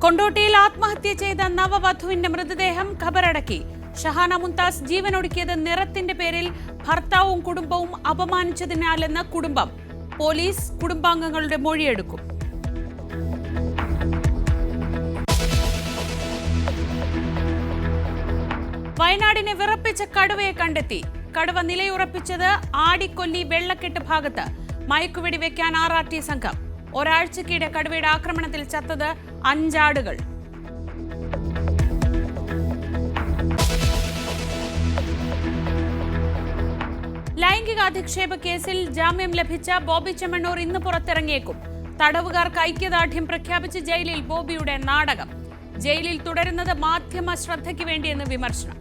കൊണ്ടോട്ടിയിൽ ആത്മഹത്യ ചെയ്ത നവവധുവിന്റെ മൃതദേഹം ഖബറടക്കി. ഷഹാന മുംതാസ് ജീവനൊടുക്കിയത് നിറത്തിന്റെ പേരിൽ ഭർത്താവും കുടുംബവും അപമാനിച്ചതിനാലെന്ന് കുടുംബം. പോലീസ് കുടുംബാംഗങ്ങളുടെ മൊഴിയെടുക്കും. വയനാടിനെ വിറപ്പിച്ച കടുവയെ കണ്ടെത്തി. കടുവ നിലയുറപ്പിച്ചത് ആടിക്കൊല്ലി വെള്ളക്കെട്ട് ഭാഗത്ത്. മയക്കുവെടി വെക്കാൻ RRT സംഘം. ഒരാഴ്ചക്കിടെ കടുവയുടെ ആക്രമണത്തിൽ ചത്തത് 5 ആടുകൾ. ലൈംഗിക അധിക്ഷേപ കേസിൽ ജാമ്യം ലഭിച്ച ബോബി ചെമ്മണ്ണൂർ ഇന്ന് പുറത്തിറങ്ങിയേക്കും. തടവുകാർക്ക് ഐക്യദാർഢ്യം പ്രഖ്യാപിച്ച് ജയിലിൽ ബോബിയുടെ നാടകം. ജയിലിൽ തുടരുന്നത് മാധ്യമ ശ്രദ്ധയ്ക്ക് വേണ്ടിയെന്ന് വിമർശനം.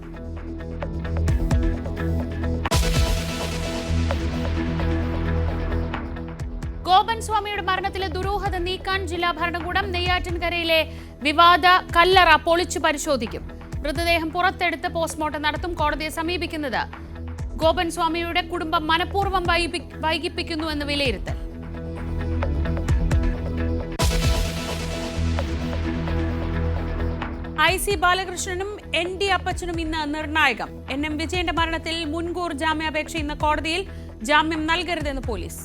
ഗോപൻ സ്വാമിയുടെ മരണത്തിലെ ദുരൂഹത നീക്കാൻ ജില്ലാ ഭരണകൂടം നെയ്യാറ്റിൻകരയിലെ വിവാദ കല്ലറ പൊളിച്ചു പരിശോധിക്കും. മൃതദേഹം പുറത്തെടുത്ത് പോസ്റ്റ്മോർട്ടം നടത്തും. കോടതിയെ സമീപിക്കുന്നത് ഗോപൻ സ്വാമിയുടെ കുടുംബം മനഃപൂർവ്വം വൈകിപ്പിക്കുന്നുവെന്ന് വിലയിരുത്തൽ. IC ബാലകൃഷ്ണനും ND അപ്പച്ചനും ഇന്ന് നിർണായകം. NM വിജയന്റെ മരണത്തിൽ മുൻകൂർ ജാമ്യാപേക്ഷ ഇന്ന് കോടതിയിൽ. ജാമ്യം നൽകരുതെന്ന് പോലീസ്.